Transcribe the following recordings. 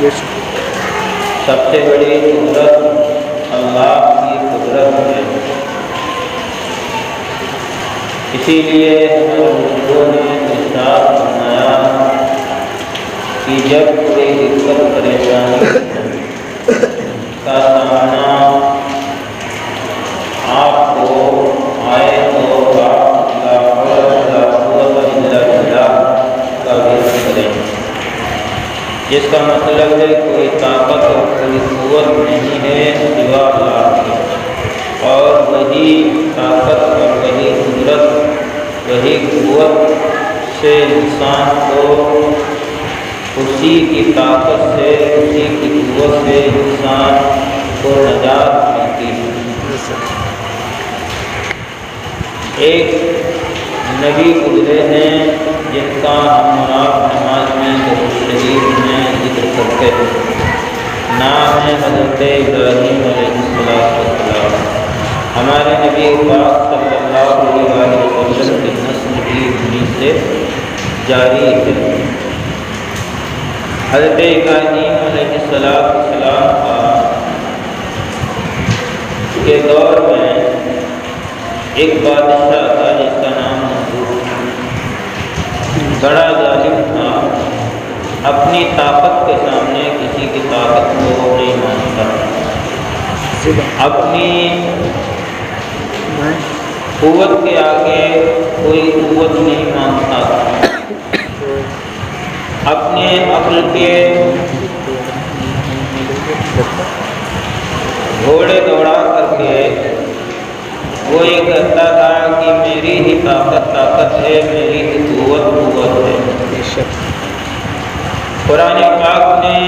سب سے بڑی قدرت اللہ کی قدرت ہے۔ اسی لیے لوگوں نے ارشاد فرمایا کہ جب کوئی دقت پریشانی کا سامنا آپ کو آئے تو آپ لا حول ولا قوت الا باللہ کا ذکر کریں، جس کا مطلب ہے کوئی طاقت اور کوئی قوت نہیں ہے سوا اللہ کی، اور وہی طاقت اور وہی قدرت وہی قوت سے انسان کو اسی کی طاقت سے اسی کی قوت سے انسان کو نجات ملتی ہے۔ ایک نبی گزرے ہیں جن کا ہم آپ نماز میں درود شریف میں ذکر کرتے ہیں، نام ہے حضرت ابراہیم علیہ السلام۔ ہمارے نبی پاک صلی اللہ علیہ وسلم کی نسل بھی انہیں سے جاری ہے۔ حضرت ابراہیم علیہ السلام کے دور میں ایک بادشاہ تھا جس کا نام نمرود، بڑا ظالم تھا، اپنی طاقت کے سامنے کسی کی طاقت کو نہیں مانتا، اپنی قوت کے آگے کوئی قوت نہیں مانتا، اپنے عقل کے گھوڑے دوڑا کر کے وہ یہ کہتا تھا کہ میری ہی طاقت ہے، میری ہی قوت ہے۔ قرآن پاک نے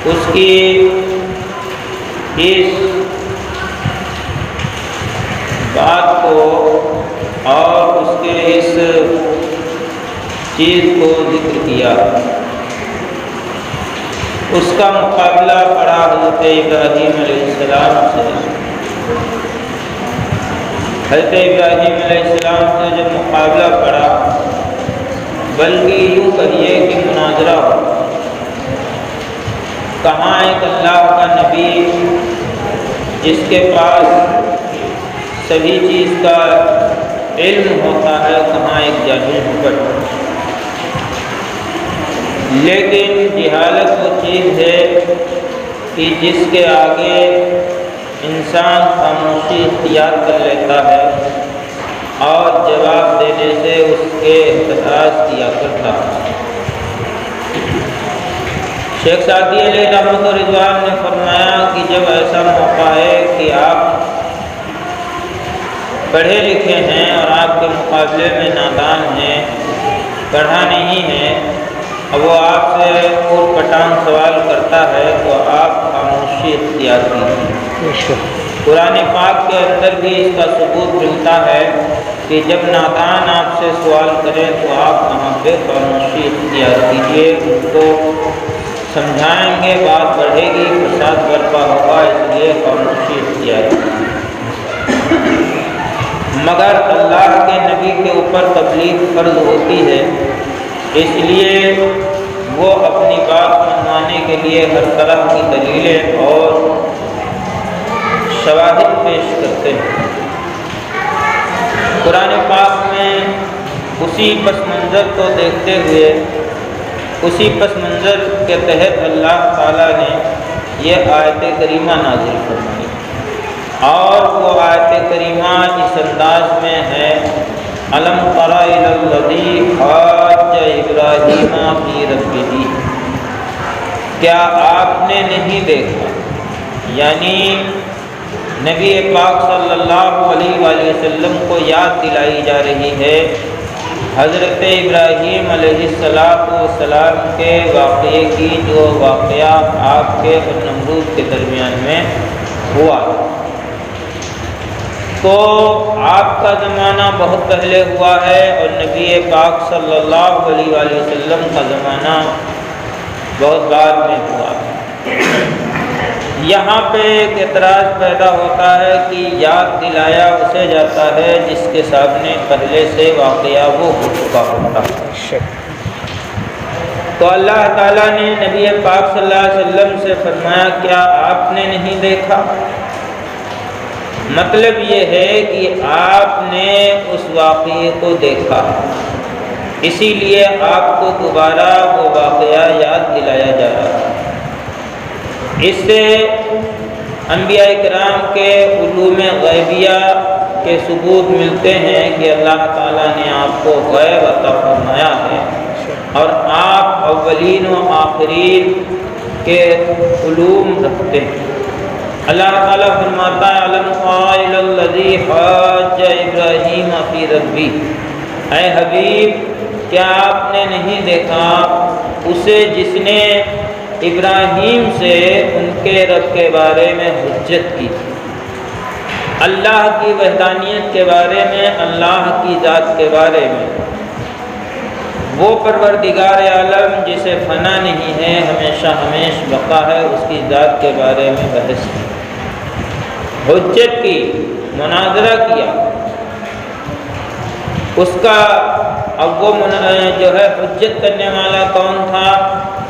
اس کی اس بات کو اور اس کے اس چیز کو ذکر کیا، اس کا مقابلہ پڑا حضرت ابراہیم علیہ السلام سے۔ حضرت ابراہیم علیہ السلام سے جب مقابلہ پڑا، بلکہ یوں کہیے کہ مناظرہ ہو، کہاں ایک اللہ کا نبی جس کے پاس سبھی چیز کا علم ہوتا ہے، کہاں ایک جاہل مکٹ۔ لیکن جہالت وہ چیز ہے کہ جس کے آگے انسان خاموشی اختیار کر لیتا ہے اور جواب دینے سے اس کے احتجاج کیا کرتا ہے۔ شیخ سعدی علیہ رحمۃ رضوان نے فرمایا کہ جب ایسا موقع ہے کہ آپ پڑھے لکھے ہیں اور آپ کے مقابلے میں نادان ہیں، پڑھا نہیں ہے، اب وہ آپ سے اوٹ پٹانگ سوال کرتا ہے تو آپ خاموشی اختیار کیجیے۔ قرآن پاک کے اندر بھی اس کا ثبوت ملتا ہے کہ جب نادان آپ سے سوال کریں تو آپ وہاں پہ خاموشی اختیار کیجیے، ان کو سمجھائیں گے، بات بڑھے گی، فساد برپا ہوگا، اس لیے خاموشی اختیار کیجیے۔ مگر اللہ کے نبی کے اوپر تبلیغ فرض ہوتی ہے، اس لیے وہ اپنی بات منوانے کے لیے ہر طرح کی دلیلیں اور شواہد پیش کرتے ہیں۔ قرآن پاک میں اسی پس منظر کو دیکھتے ہوئے، اسی پس منظر کے تحت اللہ تعالیٰ نے یہ آیت کریمہ نازل فرمائی، اور وہ آیت کریمہ اس انداز میں ہے: الم تر الی الذی حاج ابراہیم فی ربہ، کیا آپ نے نہیں دیکھا، یعنی نبی پاک صلی اللہ علیہ وآلہ وسلم کو یاد دلائی جا رہی ہے حضرت ابراہیم علیہ السلام کے واقعے کی، جو واقعہ آپ کے اور نمرود کے درمیان میں ہوا۔ تو آپ کا زمانہ بہت پہلے ہوا ہے اور نبی پاک صلی اللہ علیہ وآلہ وسلم کا زمانہ بہت بعد میں ہوا۔ یہاں پہ ایک اعتراض پیدا ہوتا ہے کہ یاد دلایا اسے جاتا ہے جس کے سامنے پہلے سے واقعہ وہ ہو چکا ہوتا ہے۔ تو اللہ تعالیٰ نے نبی پاک صلی اللہ علیہ وسلم سے فرمایا کیا آپ نے نہیں دیکھا؟ مطلب یہ ہے کہ آپ نے اس واقعے کو دیکھا، اسی لیے آپ کو دوبارہ وہ واقعہ یاد دلایا جا رہا ہے۔ اس سے انبیاء کرام کے علوم غیبیہ کے ثبوت ملتے ہیں کہ اللہ تعالیٰ نے آپ کو غیب عطا فرمایا ہے اور آپ اولین و آخرین کے علوم رکھتے ہیں۔ اللہ تعالیٰ فرماتا ہے علم قائل الذی حاج ابراہیم فی ربی، اے حبیب کیا آپ نے نہیں دیکھا اسے جس نے ابراہیم سے ان کے رب کے بارے میں حجت کی تھی، اللہ کی وحدانیت کے بارے میں، اللہ کی ذات کے بارے میں، وہ پروردگار عالم جسے فنا نہیں ہے، ہمیشہ ہمیش بقا ہے، اس کی ذات کے بارے میں بحث کی، حجت کی، مناظرہ کیا اس کا۔ اب وہ جو ہے حجت کرنے والا کون تھا؟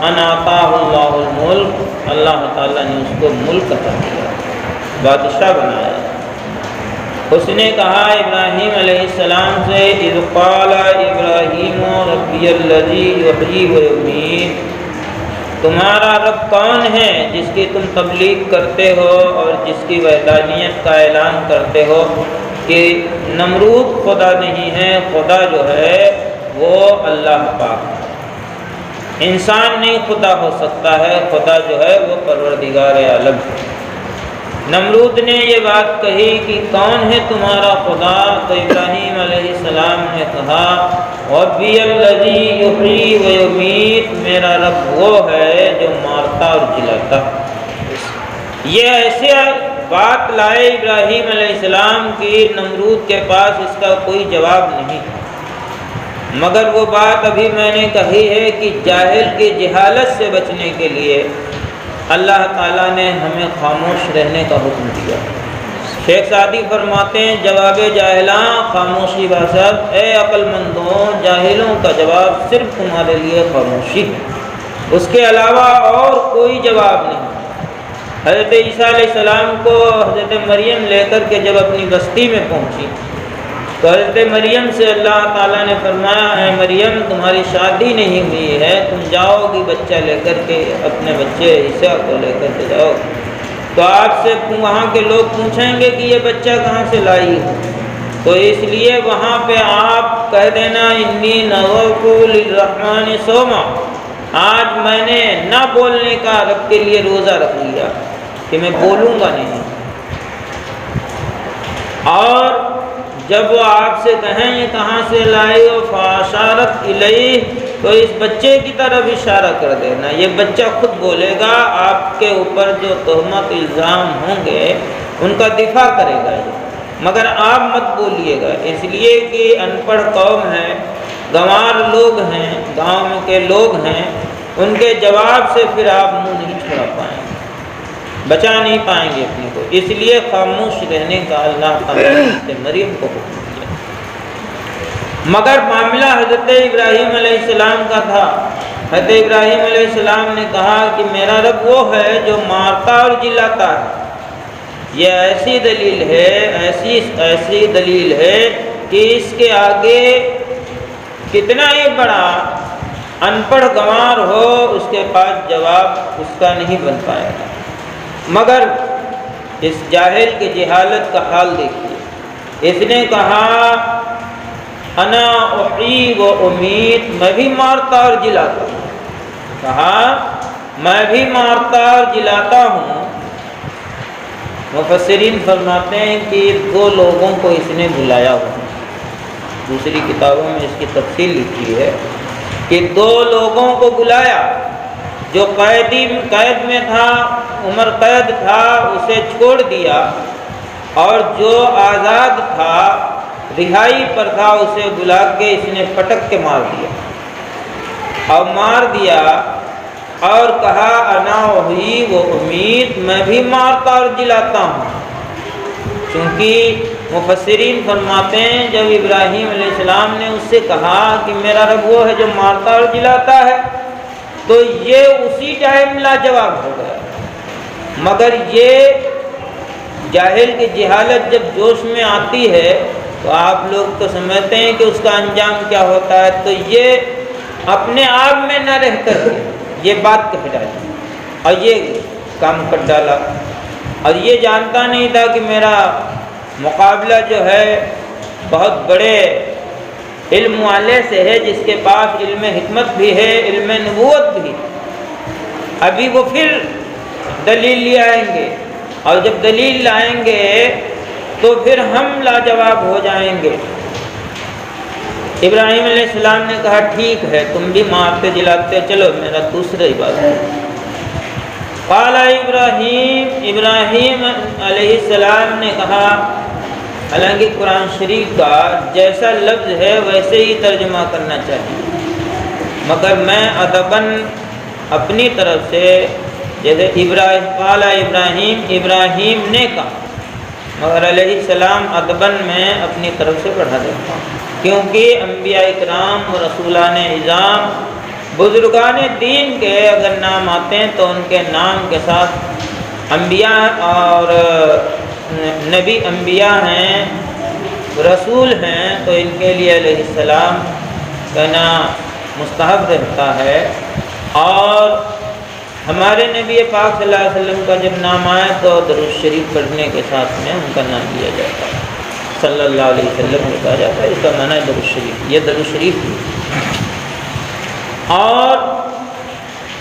ان آتاہ اللہ الملک، اللہ تعالیٰ نے اس کو ملک عطا کیا، بادشاہ بنایا۔ اس نے کہا ابراہیم علیہ السلام سے اذ قال ابراہیم ربی الذی یحیی و یمیت، تمہارا رب کون ہے جس کی تم تبلیغ کرتے ہو اور جس کی وحدانیت کا اعلان کرتے ہو کہ نمرود خدا نہیں ہے، خدا جو ہے وہ اللہ پاک ہے، انسان نہیں خدا ہو سکتا ہے، خدا جو ہے وہ پروردگار عالم ہے۔ نمرود نے یہ بات کہی کہ کون ہے تمہارا خدا؟ تو ابراہیم علیہ السلام نے کہا ربی الذی یحیی و یمیت، میرا رب وہ ہے جو مارتا اور جلاتا۔ یہ ایسے بات لائے ابراہیم علیہ السلام کی نمرود کے پاس اس کا کوئی جواب نہیں، مگر وہ بات ابھی میں نے کہی ہے کہ جاہل کی جہالت سے بچنے کے لیے اللہ تعالیٰ نے ہمیں خاموش رہنے کا حکم دیا۔ شیخ سعدی فرماتے ہیں جواب جاہلاں خاموشی باسد، اے عقل مندوں جاہلوں کا جواب صرف تمہارے لیے خاموشی ہے، اس کے علاوہ اور کوئی جواب نہیں۔ حضرت عیسیٰ علیہ السلام کو حضرت مریم لے کر کے جب اپنی بستی میں پہنچی تو حضرت مریم سے اللہ تعالیٰ نے فرمایا اے مریم تمہاری شادی نہیں ہوئی ہے، تم جاؤ گی بچہ لے کر کے، اپنے بچے عیسیٰ کو لے کر کے جاؤ، تو آپ سے وہاں کے لوگ پوچھیں گے کہ یہ بچہ کہاں سے لائی ہے، تو اس لیے وہاں پہ آپ کہہ دینا انی نذرت للرحمن صوما، آج میں نے نہ بولنے کا رب کے لیے روزہ رکھ لیا کہ میں بولوں گا نہیں۔ اور جب وہ آپ سے کہیں یہ کہاں سے لائے ہو فاشارت الیہ، تو اس بچے کی طرف اشارہ کر دینا، یہ بچہ خود بولے گا، آپ کے اوپر جو تہمت الزام ہوں گے ان کا دفاع کرے گا یہ، مگر آپ مت بولیے گا، اس لیے کہ ان پڑھ قوم ہے، گنوار لوگ ہیں، گاؤں کے لوگ ہیں، ان کے جواب سے پھر آپ منہ نہیں چھڑا پائیں گے، بچا نہیں پائیں گے اپنے کو، اس لیے خاموش رہنے کا اللہ تعالیٰ نے مریم کو حکم دیا۔ مگر معاملہ حضرت ابراہیم علیہ السلام کا تھا، حضرت ابراہیم علیہ السلام نے کہا کہ میرا رب وہ ہے جو مارتا اور جلاتا ہے۔ یہ ایسی دلیل ہے، ایسی دلیل ہے کہ اس کے آگے کتنا ہی بڑا ان پڑھ گنوار ہو اس کے پاس جواب اس کا نہیں بن پائے گا۔ مگر اس جاہل کی جہالت کا حال دیکھیے، اس نے کہا انا احیی و امیت، میں بھی مارتا اور جلاتا ہوں، کہا میں بھی مارتا اور جلاتا ہوں۔ مفسرین فرماتے ہیں کہ دو لوگوں کو اس نے بلایا ہوا، دوسری کتابوں میں اس کی تفصیل لکھی ہے کہ دو لوگوں کو بلایا، جو قید میں تھا، عمر قید تھا، اسے چھوڑ دیا، اور جو آزاد تھا، رہائی پر تھا، اسے بلا کے اس نے پٹک کے مار دیا، اور مار دیا اور کہا انا احیی و امیت، میں بھی مارتا اور جلاتا ہوں۔ چونکہ مفسرین فرماتے ہیں جب ابراہیم علیہ السلام نے اس سے کہا کہ میرا رب وہ ہے جو مارتا اور جلاتا ہے، تو یہ اسی ٹائم لاجواب ہو گیا، مگر یہ جاہل کی جہالت جب جوش میں آتی ہے تو آپ لوگ تو سمجھتے ہیں کہ اس کا انجام کیا ہوتا ہے، تو یہ اپنے آپ میں نہ رہ کر یہ بات کہہ ڈالی اور یہ کام کر ڈالا، اور یہ جانتا نہیں تھا کہ میرا مقابلہ جو ہے بہت بڑے علم والے سے ہے، جس کے پاس علم حکمت بھی ہے، علم نبوت بھی۔ ابھی وہ پھر دلیل لے آئیں گے، اور جب دلیل لائیں گے تو پھر ہم لاجواب ہو جائیں گے۔ ابراہیم علیہ السلام نے کہا ٹھیک ہے، تم بھی مارتے جلاتے چلو، میرا دوسرا عبادت ہے۔ قال ابراہیم علیہ السلام نے کہا، حالانکہ قرآن شریف کا جیسا لفظ ہے ویسے ہی ترجمہ کرنا چاہیے، مگر میں ادباً اپنی طرف سے جیسے قال ابراہیم نے کہا، مگر علیہ السلام ادباً میں اپنی طرف سے بڑھا دیتا ہوں، کیونکہ انبیاء اکرام و رسولان اعظام بزرگان دین کے اگر نام آتے ہیں تو ان کے نام کے ساتھ انبیاء اور نبی انبیاء ہیں، رسول ہیں، تو ان کے لیے علیہ السلام کہنا مستحب رہتا ہے۔ اور ہمارے نبی پاک صلی اللہ علیہ وسلم کا جب نام آئے تو درود شریف پڑھنے کے ساتھ میں ان کا نام لیا جاتا ہے، صلی اللہ علیہ وسلم کہا جاتا ہے، اس کا معنی ہے درود شریف، یہ درود شریف بھی۔ اور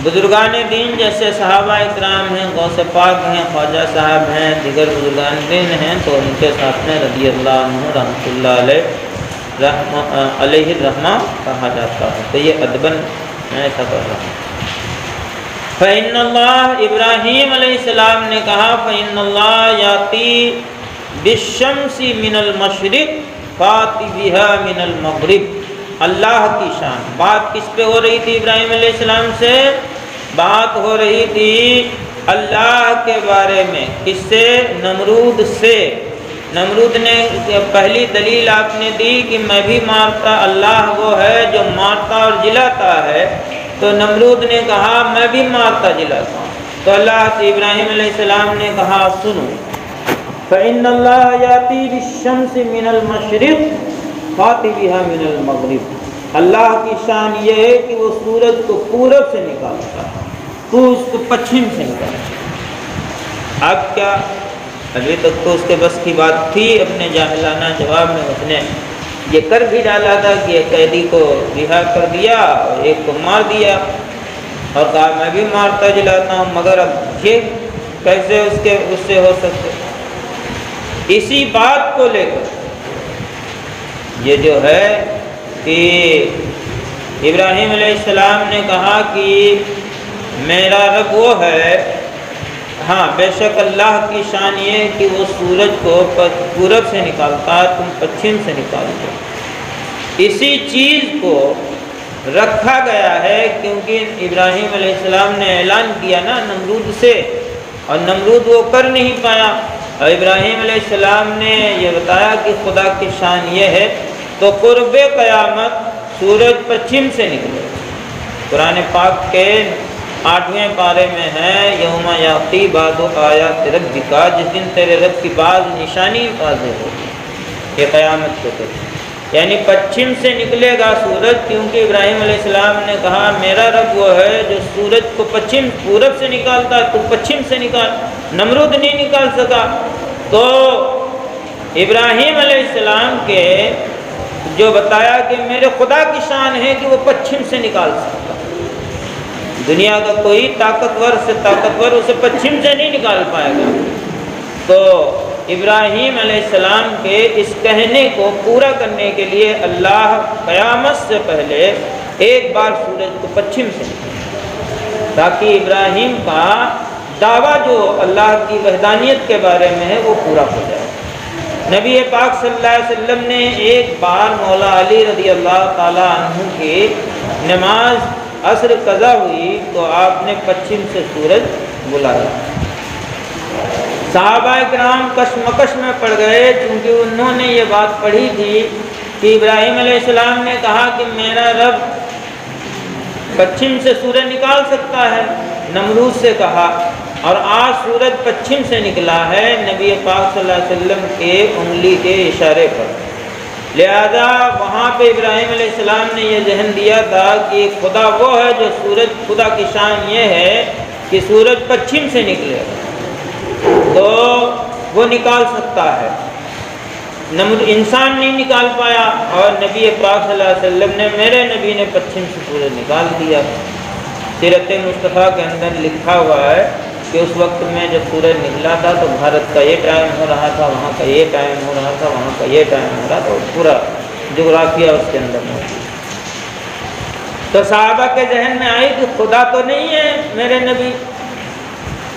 بزرگان دین جیسے صحابہ اکرام ہیں، غوث پاک ہیں، خواجہ صاحب ہیں، دیگر بزرگان دین ہیں، تو ان کے ساتھ میں رضی اللہ عنہ رحمۃ اللہ علیہ الرحمہ کہا جاتا ہے، تو یہ ادباً میں ایسا کر رہا ہوں۔ فإن اللہ، ابراہیم علیہ السلام نے کہا فإن اللہ یاتی بالشمس من المشرق فاتی بها من المغرب، اللہ کی شان۔ بات کس پہ ہو رہی تھی ابراہیم علیہ السلام سے؟ بات ہو رہی تھی اللہ کے بارے میں، کس سے؟ نمرود سے۔ نمرود نے پہلی دلیل آپ نے دی کہ میں بھی مارتا، اللہ وہ ہے جو مارتا اور جلاتا ہے، تو نمرود نے کہا میں بھی مارتا جلاتا ہوں، تو اللہ سے ابراہیم علیہ السلام نے کہا سنو، فإن اللہ یاتی بالشمس من المشرق فاتی بها من المغرب، اللہ کی شان یہ ہے کہ وہ سورج کو پورب سے نکالتا ہے، تو اس کو پچھم سے نکالتا۔ اب کیا؟ ابھی تک تو اس کے بس کی بات تھی، اپنے جاہلانہ جواب میں اس نے یہ کر بھی ڈالا تھا کہ ایک قیدی کو رہا کر دیا اور ایک کو مار دیا، اور کہا میں بھی مارتا جلاتا ہوں، مگر اب یہ کیسے اس سے ہو سکتے؟ اسی بات کو لے کر یہ جو ہے کہ ابراہیم علیہ السلام نے کہا کہ میرا رب وہ ہے، ہاں بے شک اللہ کی شان یہ ہے کہ وہ سورج کو پورب سے نکالتا ہے، تم پچھم سے نکالتے ہو۔ اسی چیز کو رکھا گیا ہے کیونکہ ابراہیم علیہ السلام نے اعلان کیا نا نمرود سے، اور نمرود وہ کر نہیں پایا، اور ابراہیم علیہ السلام نے یہ بتایا کہ خدا کی شان یہ ہے، تو قرب قیامت سورج پچھم سے نکلے۔ قرآن پاک کے 8ویں پارے میں ہے یوم یاتی بعض آیات ربک، جس دن تیرے رب کی بعض نشانی واضح ہوگی، یہ قیامت کو کہتے، یعنی پچھم سے نکلے گا سورج، کیونکہ ابراہیم علیہ السلام نے کہا میرا رب وہ ہے جو سورج کو پچھم پورب سے نکالتا ہے، تو پچھم سے نکال۔ نمرود نہیں نکال سکا، تو ابراہیم علیہ السلام کے جو بتایا کہ میرے خدا کی شان ہے کہ وہ پچھم سے نکال سکتا، دنیا کا کوئی طاقتور سے طاقتور اسے پچھم سے نہیں نکال پائے گا۔ تو ابراہیم علیہ السلام کے اس کہنے کو پورا کرنے کے لیے اللہ قیامت سے پہلے ایک بار سورج کو پچھم سے نکالے، تاکہ ابراہیم کا دعویٰ جو اللہ کی وحدانیت کے بارے میں ہے وہ پورا ہو جائے۔ نبی پاک صلی اللہ علیہ وسلم نے ایک بار مولا علی رضی اللہ تعالیٰ عنہ کی نماز عصر قضا ہوئی تو آپ نے پچھم سے سورج بلایا، صحابہ اکرام کشمکش میں پڑ گئے، چونکہ انہوں نے یہ بات پڑھی تھی کہ ابراہیم علیہ السلام نے کہا کہ میرا رب پچھم سے سورج نکال سکتا ہے، نمرود سے کہا، اور آج سورج پچھم سے نکلا ہے نبی پاک صلی اللہ علیہ وسلم کے انگلی کے اشارے پر۔ لہذا وہاں پہ ابراہیم علیہ السلام نے یہ ذہن دیا تھا کہ خدا وہ ہے جو سورج، خدا کی شان یہ ہے کہ سورج پچھم سے نکلے تو وہ نکال سکتا ہے، انسان نہیں نکال پایا، اور نبی پاک صلی اللہ علیہ وسلم نے، میرے نبی نے پچھم سے سورج نکال دیا۔ سیرت مصطفیٰ کے اندر لکھا ہوا ہے کہ اس وقت میں جب سورج نکلا تھا تو بھارت کا یہ ٹائم ہو رہا تھا، وہاں کا یہ ٹائم ہو رہا تھا، وہاں کا یہ ٹائم ہو رہا تھا، پورا جغرافیہ اس کے اندر موجود۔ تو صحابہ کے ذہن میں آئی کہ خدا تو نہیں ہے میرے نبی،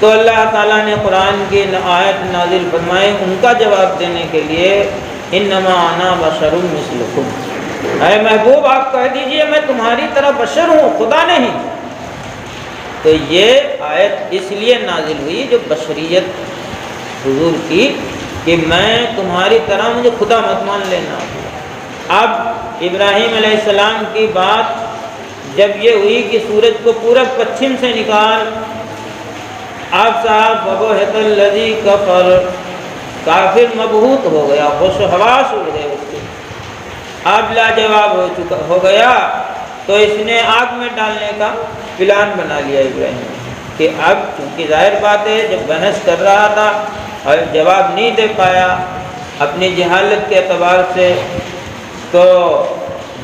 تو اللہ تعالیٰ نے قرآن کی آیت نازل فرمائے ان کا جواب دینے کے لیے، انما انا بشر مثلکم، اے محبوب آپ کہہ دیجئے میں تمہاری طرح بشر ہوں، خدا نہیں۔ تو یہ آیت اس لیے نازل ہوئی جو بشریت حضور کی، کہ میں تمہاری طرح، مجھے خدا مت مان لینا۔ اب ابراہیم علیہ السلام کی بات جب یہ ہوئی کہ سورج کو پورب پچھم سے نکال، آپ صاحب وبہت الذی کفر، کافر مبہوت ہو گیا، ہوش و حواس اڑ گئے اس کے، اب لاجواب ہو گیا، تو اس نے آگ میں ڈالنے کا پلان بنا لیا ابراہیم، کہ اب چونکہ ظاہر بات ہے جب بحث کر رہا تھا اور جواب نہیں دے پایا اپنی جہالت کے اعتبار سے، تو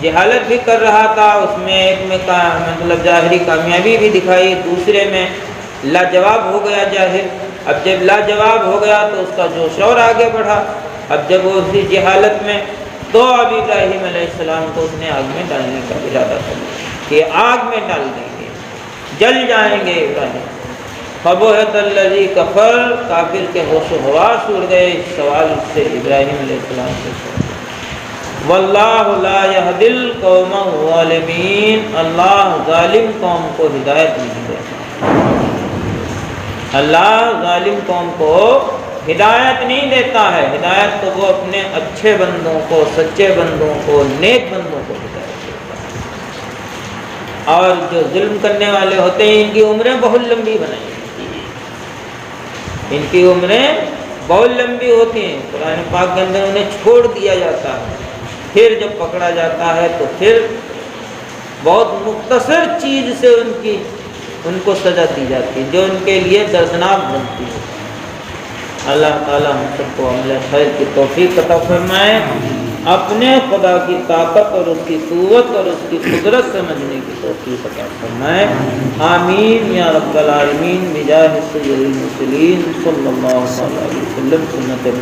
جہالت بھی کر رہا تھا، اس میں ایک میں مطلب ظاہری کامیابی بھی دکھائی، دوسرے میں لاجواب ہو گیا ظاہر۔ اب جب لاجواب ہو گیا تو اس کا جوش اور آگے بڑھا، اب جب وہ اسی جہالت میں، تو اب ابراہیم علیہ السلام کو اس نے آگ میں ڈالنے کا ارادہ کر لیا کہ آگ میں ڈال دیں گے، جل جائیں گے ابراہیم۔ فبہت الذی کفر، کافر کے ہوش و حواس اڑ گئے اس سوال سے ابراہیم علیہ السلام سے۔ واللہ لا یہدی القوم الظالمین، اللہ ظالم قوم کو ہدایت نہیں دیتا، اللہ ظالم قوم کو ہدایت نہیں دیتا ہے، ہدایت تو وہ اپنے اچھے بندوں کو، سچے بندوں کو، نیک بندوں کو ہدایت دیتا ہے۔ اور جو ظلم کرنے والے ہوتے ہیں ان کی عمریں بہت لمبی بنائی جاتی ہیں، ان کی عمریں بہت لمبی ہوتی ہیں، قرآن پاک کے اندر انہیں چھوڑ دیا جاتا ہے، پھر جب پکڑا جاتا ہے تو پھر بہت مختصر چیز سے ان کو سزا دی جاتی ہے جو ان کے لیے دردناک بنتی ہے۔ اللہ تعالی ہم سب کو عمل خیر کی توفیق عطا فرمائے، اپنے خدا کی طاقت اور اس کی قوت اور اس کی قدرت سمجھنے کی توفیق عطا فرمائے، آمین یا رب العالمین، بجاہ سید المرسلین صلی اللہ علیہ وسلم، سنت پر